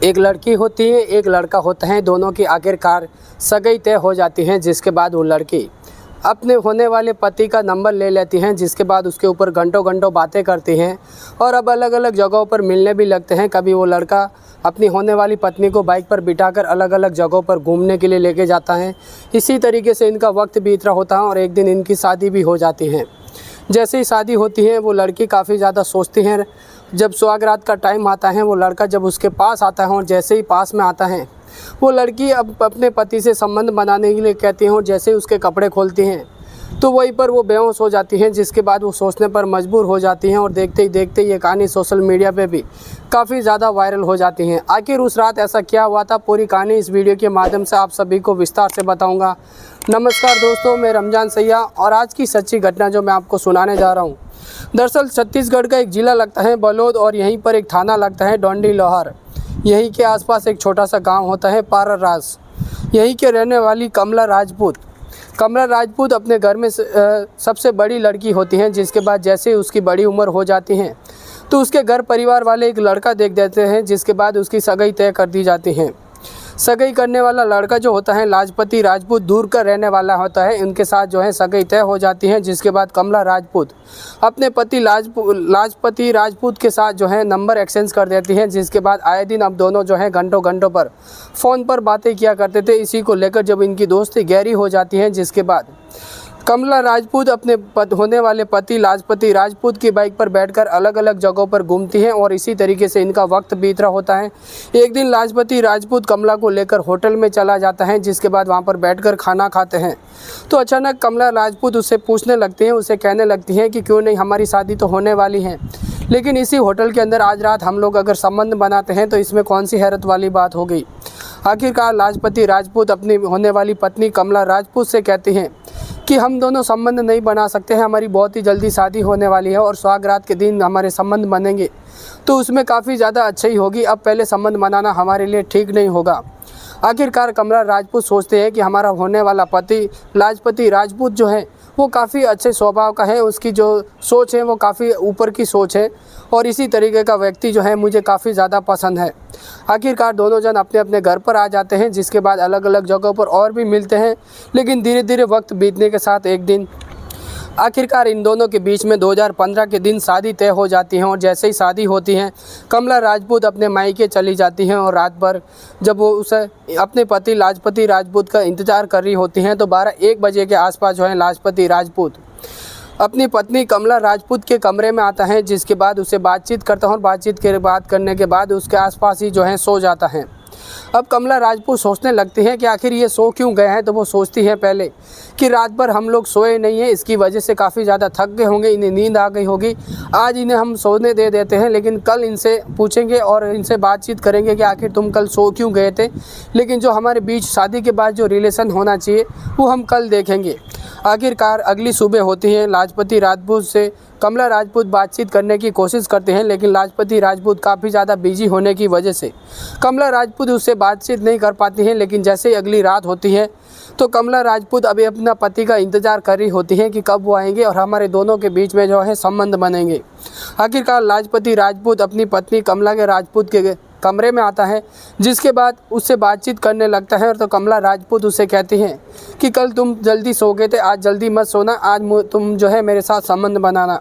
एक लड़की होती है, एक लड़का होता है, दोनों की आखिरकार सगाई तय हो जाती है। जिसके बाद वो लड़की अपने होने वाले पति का नंबर ले लेती हैं, जिसके बाद उसके ऊपर घंटों घंटों बातें करती हैं और अब अलग अलग जगहों पर मिलने भी लगते हैं। कभी वो लड़का अपनी होने वाली पत्नी को बाइक पर बिठाकर अलग अलग जगहों पर घूमने के लिए लेके जाता है। इसी तरीके से इनका वक्त बीत रहा होता है और एक दिन इनकी शादी भी हो जाती है। जैसे ही शादी होती है वो लड़की काफ़ी ज़्यादा सोचती है। जब सुहागरात का टाइम आता है, वो लड़का जब उसके पास आता है और जैसे ही पास में आता है, वो लड़की अब अपने पति से संबंध बनाने के लिए कहती है और जैसे ही उसके कपड़े खोलती हैं तो वहीं पर वो बेहोश हो जाती हैं। जिसके बाद वो सोचने पर मजबूर हो जाती हैं और देखते ही देखते ये कहानी सोशल मीडिया पे भी काफ़ी ज़्यादा वायरल हो जाती हैं। आखिर उस रात ऐसा क्या हुआ था, पूरी कहानी इस वीडियो के माध्यम से आप सभी को विस्तार से बताऊंगा। नमस्कार दोस्तों, मैं रमजान सैया और आज की सच्ची घटना जो मैं आपको सुनाने जा रहा हूँ, दरअसल छत्तीसगढ़ का एक ज़िला लगता है बलौद और यहीं पर एक थाना लगता है डोंडी लोहार। यहीं के आसपास एक छोटा सा गांव होता है पारारास। यहीं के रहने वाली कमला राजपूत अपने घर में सबसे बड़ी लड़की होती हैं। जिसके बाद जैसे ही उसकी बड़ी उम्र हो जाती है तो उसके घर परिवार वाले एक लड़का देख देते हैं, जिसके बाद उसकी सगाई तय कर दी जाती है। सगाई करने वाला लड़का जो होता है लाजपति राजपूत दूर का रहने वाला होता है। उनके साथ जो है सगाई तय हो जाती है। जिसके बाद कमला राजपूत अपने पति लाजपति राजपूत के साथ जो है नंबर एक्सचेंज कर देती है। जिसके बाद आए दिन अब दोनों जो है घंटों घंटों पर फ़ोन पर बातें किया करते थे। इसी को लेकर जब इनकी दोस्ती गहरी हो जाती है, जिसके बाद कमला राजपूत अपने होने वाले पति लाजपति राजपूत की बाइक पर बैठकर अलग अलग जगहों पर घूमती हैं और इसी तरीके से इनका वक्त बीत रहा होता है। एक दिन लाजपति राजपूत कमला को लेकर होटल में चला जाता है। जिसके बाद वहां पर बैठकर खाना खाते हैं तो अचानक कमला राजपूत उससे पूछने लगती हैं, उसे कहने लगती हैं कि क्यों नहीं, हमारी शादी तो होने वाली है, लेकिन इसी होटल के अंदर आज रात हम लोग अगर संबंध बनाते हैं तो इसमें कौन सी हैरत वाली बात हो गई। आखिरकार लाजपति राजपूत अपनी होने वाली पत्नी कमला राजपूत से कहती हैं कि हम दोनों संबंध नहीं बना सकते हैं, हमारी बहुत ही जल्दी शादी होने वाली है और सुहागरात के दिन हमारे संबंध बनेंगे तो उसमें काफ़ी ज़्यादा अच्छी होगी, अब पहले संबंध बनाना हमारे लिए ठीक नहीं होगा। आखिरकार कमला राजपूत सोचते हैं कि हमारा होने वाला पति लाजपति राजपूत जो है वो काफ़ी अच्छे स्वभाव का है, उसकी जो सोच है वो काफ़ी ऊपर की सोच है और इसी तरीके का व्यक्ति जो है मुझे काफ़ी ज़्यादा पसंद है। आखिरकार दोनों जन अपने अपने घर पर आ जाते हैं। जिसके बाद अलग अलग जगहों पर और भी मिलते हैं, लेकिन धीरे धीरे वक्त बीतने के साथ एक दिन आखिरकार इन दोनों के बीच में 2015 के दिन शादी तय हो जाती है। और जैसे ही शादी होती है कमला राजपूत अपने मायके चली जाती हैं और रात भर जब वो उसे अपने पति लाजपति राजपूत का इंतज़ार कर रही होती हैं तो 12-1 बजे के आसपास जो है लाजपति राजपूत अपनी पत्नी कमला राजपूत के कमरे में आता है। जिसके बाद उससे बातचीत करता है और बात करने के बाद उसके आसपास ही जो है सो जाता है। अब कमला राजपूत सोचने लगती है कि आखिर ये सो क्यों गए हैं। तो वो सोचती है पहले कि रात भर हम लोग सोए नहीं हैं, इसकी वजह से काफ़ी ज़्यादा थक गए होंगे, इन्हें नींद आ गई होगी, आज इन्हें हम सोने दे देते हैं, लेकिन कल इनसे पूछेंगे और इनसे बातचीत करेंगे कि आखिर तुम कल सो क्यों गए थे, लेकिन जो हमारे बीच शादी के बाद जो रिलेशन होना चाहिए वो हम कल देखेंगे। आखिरकार अगली सुबह होती है, लाजपति राजपूत से कमला राजपूत बातचीत करने की कोशिश करते हैं, लेकिन लाजपति राजपूत काफ़ी ज़्यादा बिजी होने की वजह से कमला राजपूत उससे बातचीत नहीं कर पाती हैं। लेकिन जैसे ही अगली रात होती है तो कमला राजपूत अभी अपना पति का इंतज़ार कर रही होती हैं कि कब वो आएंगे और हमारे दोनों के बीच में जो है संबंध बनेंगे। आखिरकार लाजपति राजपूत अपनी पत्नी कमला के राजपूत के कमरे में आता है, जिसके बाद उससे बातचीत करने लगता है। और तो कमला राजपूत उससे कहती हैं कि कल तुम जल्दी सो गए थे, आज जल्दी मत सोना, आज तुम जो है मेरे साथ संबंध बनाना।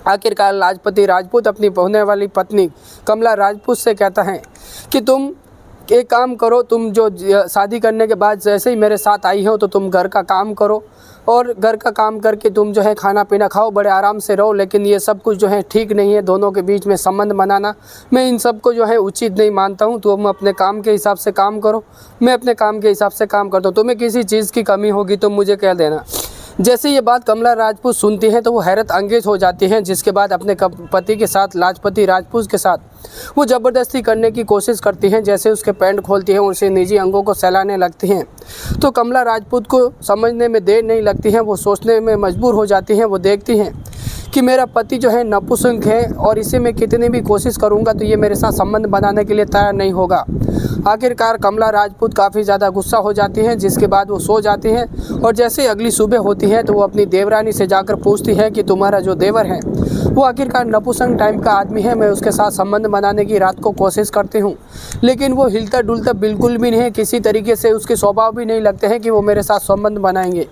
आखिरकार लाजपति राजपूत अपनी होने वाली पत्नी कमला राजपूत से कहता है कि तुम एक काम करो, तुम जो शादी करने के बाद जैसे ही मेरे साथ आई हो तो तुम घर का काम करो और घर का काम करके तुम जो है खाना पीना खाओ, बड़े आराम से रहो, लेकिन ये सब कुछ जो है ठीक नहीं है, दोनों के बीच में संबंध बनाना मैं इन सब को जो है उचित नहीं मानता हूँ। तुम अपने काम के हिसाब से काम करो, मैं अपने काम के हिसाब से काम करता हूँ, तुम्हें किसी चीज़ की कमी होगी तो मुझे कह देना। जैसे ये बात कमला राजपूत सुनती हैं तो वो हैरत अंगेज हो जाती हैं। जिसके बाद अपने पति के साथ लाजपति राजपूत के साथ वो ज़बरदस्ती करने की कोशिश करती हैं। जैसे उसके पैंट खोलती हैं, उसे निजी अंगों को सहलाने लगती हैं तो कमला राजपूत को समझने में देर नहीं लगती है, वो सोचने में मजबूर हो जाती हैं। वो देखती हैं कि मेरा पति जो है नपुंसक है और इसे मैं कितनी भी कोशिश करूँगा तो ये मेरे साथ संबंध बनाने के लिए तैयार नहीं होगा। आखिरकार कमला राजपूत काफ़ी ज़्यादा गुस्सा हो जाती हैं। जिसके बाद वो सो जाती हैं और जैसे अगली सुबह होती है तो वो अपनी देवरानी से जाकर पूछती है कि तुम्हारा जो देवर है वो आखिरकार नपुंसक टाइप का आदमी है। मैं उसके साथ संबंध बनाने की रात को कोशिश करती हूँ, लेकिन वो हिलता डुलता बिल्कुल भी नहीं है, किसी तरीके से उसके स्वभाव भी नहीं लगते हैं कि वो मेरे साथ संबंध बनाएंगे।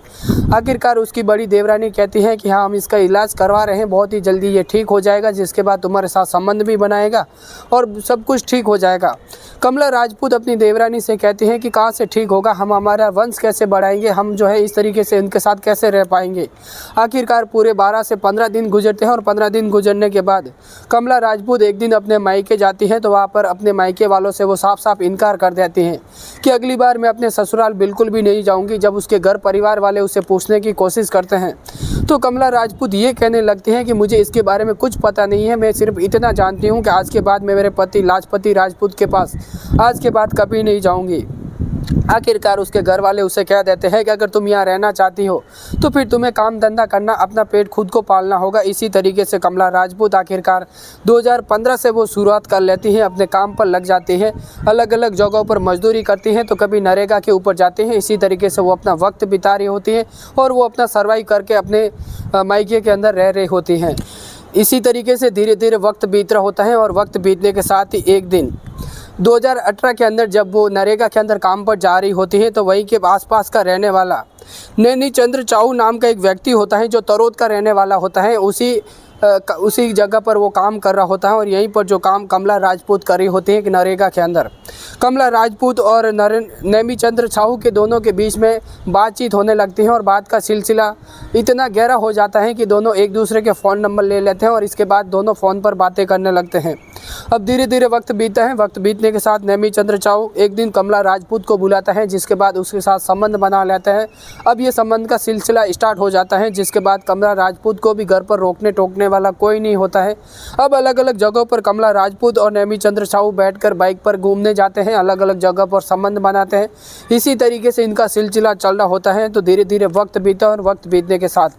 आखिरकार उसकी बड़ी देवरानी कहती है कि हाँ, हम इसका इलाज करवा रहे हैं, बहुत ही जल्दी ये ठीक हो जाएगा, जिसके बाद तुम्हारे साथ संबंध भी बनाएगा और सब कुछ ठीक हो जाएगा। कमला राजपूत अपनी देवरानी से कहती हैं कि कहाँ से ठीक होगा, हम हमारा वंश कैसे बढ़ाएंगे, हम जो है इस तरीके से इनके साथ कैसे रह पाएंगे। आखिरकार पूरे 12 से 15 दिन गुजरते हैं और 15 दिन गुजरने के बाद कमला राजपूत एक दिन अपने मायके जाती हैं, तो वहाँ पर अपने मायके वालों से वो साफ साफ इनकार कर देती हैं कि अगली बार मैं अपने ससुराल बिल्कुल भी नहीं जाऊँगी। जब उसके घर परिवार वाले उससे पूछने की कोशिश करते हैं तो कमला राजपूत ये कहने लगती हैं कि मुझे इसके बारे में कुछ पता नहीं है, मैं सिर्फ इतना जानती हूँ कि आज के बाद मैं मेरे पति लाजपति राजपूत के पास आज के बाद कभी नहीं जाऊँगी। आखिरकार उसके घर वाले उसे कह देते हैं कि अगर तुम यहाँ रहना चाहती हो तो फिर तुम्हें काम धंधा करना, अपना पेट खुद को पालना होगा। इसी तरीके से कमला राजपूत आखिरकार 2015 से वो शुरुआत कर लेती हैं, अपने काम पर लग जाती हैं, अलग अलग जगहों पर मजदूरी करती हैं, तो कभी नरेगा के ऊपर जाते हैं। इसी तरीके से वो अपना वक्त बिता रही होती हैं और वो अपना सर्वाइव करके अपने मायके के अंदर रह रही होती हैं। इसी तरीके से धीरे धीरे वक्त बीत रहा होता है और वक्त बीतने के साथ ही एक दिन 2018 के अंदर जब वो नरेगा के अंदर काम पर जा रही होती है, तो वहीं के आसपास का रहने वाला नैनी चंद्र चाऊ नाम का एक व्यक्ति होता है जो तरोद का रहने वाला होता है। उसी जगह पर वो काम कर रहा होता है और यहीं पर जो काम कमला राजपूत कर रही होती है कि नरेगा के अंदर कमला राजपूत और नैमी चंद्र साहू के दोनों के बीच में बातचीत होने लगती है और बात का सिलसिला इतना गहरा हो जाता है कि दोनों एक दूसरे के फ़ोन नंबर ले लेते हैं और इसके बाद दोनों फ़ोन पर बातें करने लगते हैं। अब धीरे धीरे वक्त बीतता है। वक्त बीतने के साथ नैमी चंद्र साहू एक दिन कमला राजपूत को बुलाता है, जिसके बाद उसके साथ संबंध बना लेता है। अब ये संबंध का सिलसिला स्टार्ट हो जाता है, जिसके बाद कमला राजपूत को भी घर पर रोकने टोकने वाला कोई नहीं होता है। अब अलग अलग जगहों पर कमला राजपूत और नैमी चंद्र साहू बैठकर बाइक पर घूमने जाते हैं, अलग अलग जगह पर संबंध बनाते हैं। इसी तरीके से इनका सिलसिला चल रहा होता है। तो धीरे धीरे वक्त बीता और वक्त बीतने के साथ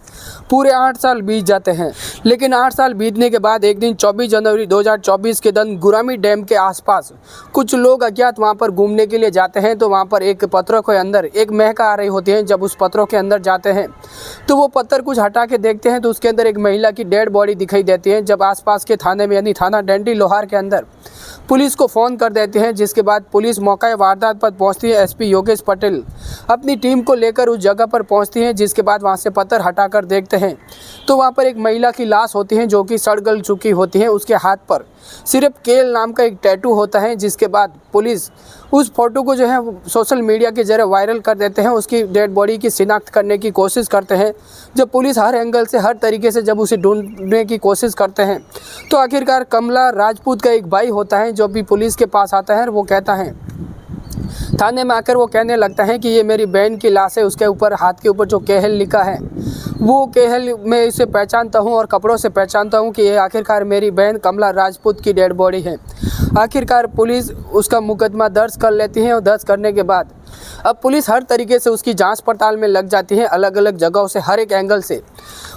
पूरे 8 साल बीत जाते हैं। लेकिन 8 साल बीतने के बाद एक दिन 24 जनवरी 2024 के दिन गुरामी डैम के आसपास कुछ लोग अज्ञात वहां पर घूमने के लिए जाते हैं। तो वहां पर एक पत्थरों के अंदर एक महक आ रही होती है। जब उस पत्थरों के अंदर जाते हैं तो वो पत्थर कुछ हटा के देखते हैं तो उसके अंदर एक महिला की डेड बॉडी दिखाई देती है। जब आसपास के थाने में यानी थाना डंडी लोहार के अंदर पुलिस को फ़ोन कर देते हैं, जिसके बाद पुलिस मौका वारदात पर पहुंचती है। एसपी योगेश पटेल अपनी टीम को लेकर उस जगह पर पहुंचती हैं, जिसके बाद वहां से पत्थर हटाकर देखते हैं तो वहां पर एक महिला की लाश होती है जो कि सड़ गल चुकी होती है। उसके हाथ पर सिर्फ केल नाम का एक टैटू होता है। जिसके बाद पुलिस उस फोटो को जो है सोशल मीडिया के जरिए वायरल कर देते हैं। उसकी डेड बॉडी की शिनाख्त करने की कोशिश करते हैं। जब पुलिस हर एंगल से हर तरीके से जब उसे ढूंढने की कोशिश करते हैं तो आखिरकार कमला राजपूत का एक भाई होता है जो भी पुलिस के पास आता है और वो कहता है, थाने में आकर वो कहने लगता है कि ये मेरी बहन की लाश है। उसके ऊपर हाथ के ऊपर जो केहल लिखा है वो केहल मैं इसे पहचानता हूँ और कपड़ों से पहचानता हूँ कि ये आखिरकार मेरी बहन कमला राजपूत की डेड बॉडी है। आखिरकार पुलिस उसका मुकदमा दर्ज कर लेती है और दर्ज करने के बाद अब पुलिस हर तरीके से उसकी जांच पड़ताल में लग जाती है, अलग अलग जगहों से हर एक एंगल से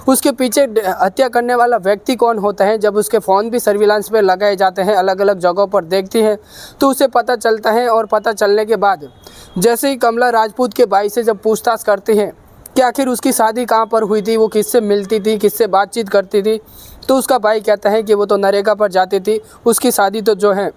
उसके पीछे हत्या करने वाला व्यक्ति कौन होता है। जब उसके फ़ोन भी सर्विलांस पे लगाए जाते हैं, अलग अलग जगहों पर देखती है तो उसे पता चलता है। और पता चलने के बाद जैसे ही कमला राजपूत के भाई से जब पूछताछ करती हैं कि आखिर उसकी शादी कहाँ पर हुई थी, वो किससे मिलती थी, किससे बातचीत करती थी, तो उसका भाई कहता है कि वो तो नरेगा पर जाती थी। उसकी शादी तो जो है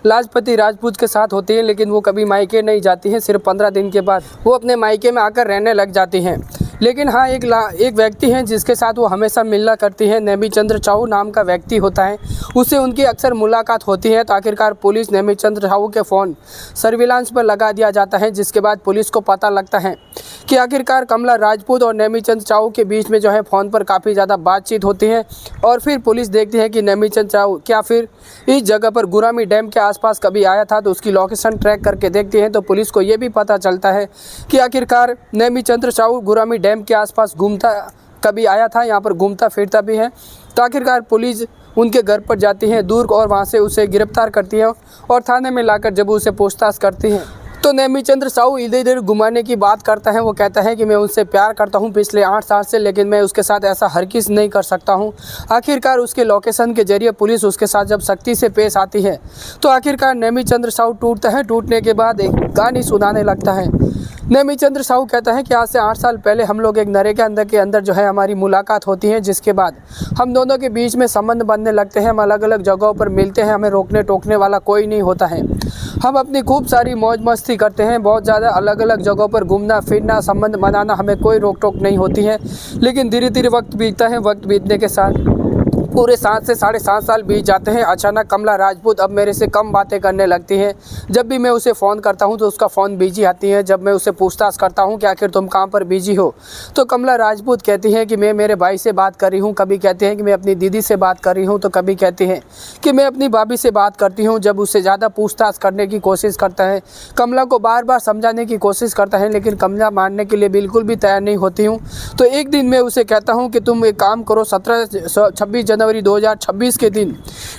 लाजपति राजपूत के साथ होती है, लेकिन वो कभी मायके नहीं जाती हैं। सिर्फ 15 दिन के बाद वो अपने मायके में आकर रहने लग जाती हैं। लेकिन हाँ, एक व्यक्ति है जिसके साथ वो हमेशा मिलना करती है, नेमी चंद्र साहू नाम का व्यक्ति होता है। उससे उनकी अक्सर मुलाकात होती है। तो आखिरकार पुलिस नेमी चंद्र साहू के फ़ोन सर्विलांस पर लगा दिया जाता है, जिसके बाद पुलिस को पता लगता है कि आखिरकार कमला राजपूत और नेमी चंद्र साहू के बीच में जो है फ़ोन पर काफ़ी ज़्यादा बातचीत होती है। और फिर पुलिस देखती है कि नेमी चंद्र साहू क्या फिर इस जगह पर गुरामी डैम के आसपास कभी आया था। तो उसकी लोकेशन ट्रैक करके देखती है तो पुलिस को ये भी पता चलता है कि आखिरकार नेमी चंद्र साहू गुरामी डैम के आसपास घूमता कभी आया था, यहाँ पर घूमता फिरता भी है। तो आखिरकार पुलिस उनके घर पर जाती है दूर और वहाँ से उसे गिरफ्तार करती है और थाने में लाकर जब उसे पूछताछ करती है तो नेमी चंद्र साहू इधर इधर घुमाने की बात करता है। वो कहता है कि मैं उनसे प्यार करता हूँ पिछले 8 साल से, लेकिन मैं उसके साथ ऐसा हरगिज़ नहीं कर सकता हूँ। आखिरकार उसके लोकेशन के जरिए पुलिस उसके साथ जब सख्ती से पेश आती है तो आखिरकार नेमी चंद्र साहू टूटता है। टूटने के बाद एक गाने सुनाने लगता है। नेमीचंद्र साहू कहता है कि आज से 8 साल पहले हम लोग एक नरे के अंदर जो है हमारी मुलाकात होती है, जिसके बाद हम दोनों के बीच में संबंध बनने लगते हैं। हम अलग अलग जगहों पर मिलते हैं, हमें रोकने टोकने वाला कोई नहीं होता है। हम अपनी खूब सारी मौज मस्ती करते हैं, बहुत ज़्यादा अलग अलग जगहों पर घूमना फिरना संबंध बनाना, हमें कोई रोक टोक नहीं होती है। लेकिन धीरे धीरे वक्त बीतता है, वक्त बीतने के साथ पूरे 7 से 7.5 साल बीत जाते हैं। अचानक कमला राजपूत अब मेरे से कम बातें करने लगती है। जब भी मैं उसे फ़ोन करता हूं तो उसका फ़ोन बिजी आती है। जब मैं उसे पूछताछ करता हूं कि आखिर तुम कहां पर बिजी हो, तो कमला राजपूत कहती है कि मैं मेरे भाई से बात कर रही हूं, कभी कहते हैं कि मैं अपनी दीदी से बात कर रही हूं, तो कभी कहती हैं कि मैं अपनी भाभी से बात करती हूँ। जब उससे ज़्यादा पूछताछ करने की कोशिश करता है, कमला को बार बार समझाने की कोशिश करता है, लेकिन कमला मानने के लिए बिल्कुल भी तैयार नहीं होती हूँ। तो एक दिन मैं उसे कहता हूँ कि तुम एक काम करो, 26 जनवरी 2026 के दिन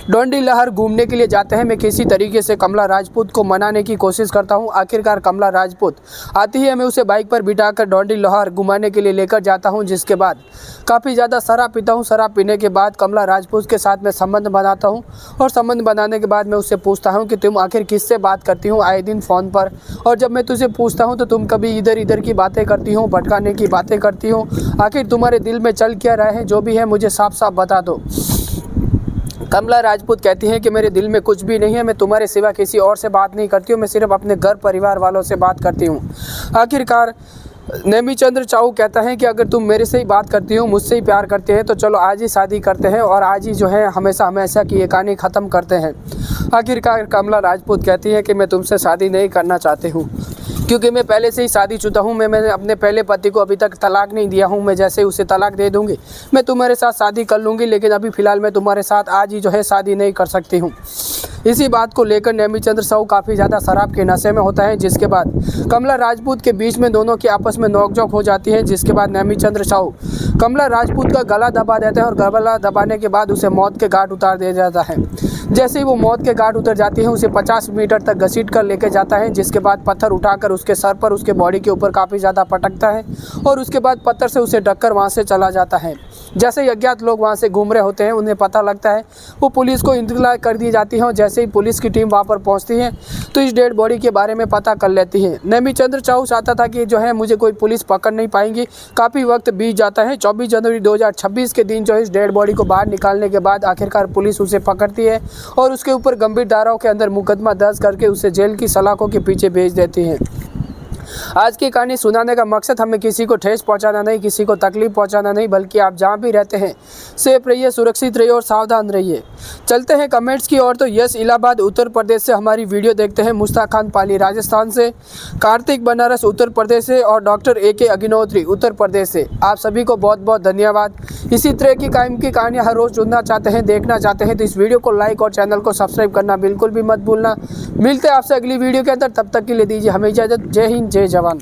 डोंडी लहर घूमने के लिए जाते हैं। मैं किसी तरीके से कमला राजपूत को मनाने की कोशिश करता हूं। आखिरकार कमला राजपूत आती है, मैं उसे बाइक पर बिठाकर डोंडी लहर घुमाने के लिए लेकर जाता हूं, जिसके बाद काफ़ी ज़्यादा शराब पीता हूं। शराब पीने के बाद कमला राजपूत के साथ मैं संबंध बनाता हूं, और संबंध बनाने के बाद मैं उससे पूछता हूं कि तुम आखिर किससे बात करती हो आए दिन फ़ोन पर, और जब मैं तुझे पूछता हूँ तो तुम कभी इधर इधर की बातें करती हो, भटकाने की बातें करती हो। आखिर तुम्हारे दिल में चल क्या रहा है, जो भी है मुझे साफ साफ बता दो। कमला राजपूत कहती है कि मेरे दिल में कुछ भी नहीं है, मैं तुम्हारे सिवा किसी और से बात नहीं करती हूँ, मैं सिर्फ अपने घर परिवार वालों से बात करती हूँ। आखिरकार नेमीचंद्र साहू कहता है कि अगर तुम मेरे से ही बात करती हो, मुझसे ही प्यार करते हैं, तो चलो आज ही शादी करते हैं और आज ही जो है हमेशा हमेशा की ये कहानी ख़त्म करते हैं। आखिरकार कमला राजपूत कहती है कि मैं तुमसे शादी नहीं करना चाहती हूँ, क्योंकि मैं पहले से ही शादीशुदा हूँ। मैंने अपने पहले पति को अभी तक तलाक नहीं दिया हूँ। मैं जैसे ही उसे तलाक दे दूँगी मैं तुम्हारे साथ शादी कर लूँगी, लेकिन अभी फ़िलहाल मैं तुम्हारे साथ आज ही जो है शादी नहीं कर सकती हूँ। इसी बात को लेकर नेमीचंद्र साहू काफ़ी ज़्यादा शराब के नशे में होता है, जिसके बाद कमला राजपूत के बीच में दोनों की आपस में नोकझोंक हो जाती है। जिसके बाद नेमीचंद्र साहू कमला राजपूत का गला दबा देते हैं, और गला दबाने के बाद उसे मौत के घाट उतार दिया जाता है। जैसे ही वो मौत के घाट उतर जाती है, उसे 50 मीटर तक घसीट कर लेके जाता है, जिसके बाद पत्थर उठाकर उसके सर पर, उसके बॉडी के ऊपर काफ़ी ज़्यादा पटकता है, और उसके बाद पत्थर से उसे ढककर वहाँ से चला जाता है। जैसे ही अज्ञात लोग वहाँ से घूम रहे होते हैं, उन्हें पता लगता है, वो पुलिस को इत्तला कर दी जाती है, और जैसे ही पुलिस की टीम वहाँ पर पहुँचती है तो इस डेड बॉडी के बारे में पता कर लेती है। नेमीचंद्र साहू चाहता था कि जो है मुझे कोई पुलिस पकड़ नहीं पाएंगी। काफ़ी वक्त बीत जाता है। 24 जनवरी 2026 के दिन जो है इस डेड बॉडी को बाहर निकालने के बाद आखिरकार पुलिस उसे पकड़ती है, और उसके ऊपर गंभीर धाराओं के अंदर मुकदमा दर्ज करके उसे जेल की सलाखों के पीछे भेज देती है। आज की कहानी सुनाने का मकसद हमें किसी को ठेस पहुंचाना नहीं, किसी को तकलीफ पहुंचाना नहीं, बल्कि आप जहां भी रहते हैं सेफ रहिए, सुरक्षित रहिए और सावधान रहिए। चलते हैं कमेंट्स की ओर। तो यश इलाहाबाद उत्तर प्रदेश से हमारी वीडियो देखते हैं, मुश्ताक खान पाली राजस्थान से, कार्तिक बनारस उत्तर प्रदेश से, और डॉक्टर AK अग्निहोत्री उत्तर प्रदेश से। आप सभी को बहुत बहुत धन्यवाद। इसी तरह की कायम की कहानियाँ हर रोज़ सुनना चाहते हैं, देखना चाहते हैं, तो इस वीडियो को लाइक और चैनल को सब्सक्राइब करना बिल्कुल भी मत भूलना। मिलते हैं आपसे अगली वीडियो के अंदर, तब तक के लिए दीजिए हमें इजाज़त। जय हिंद, जय जवान।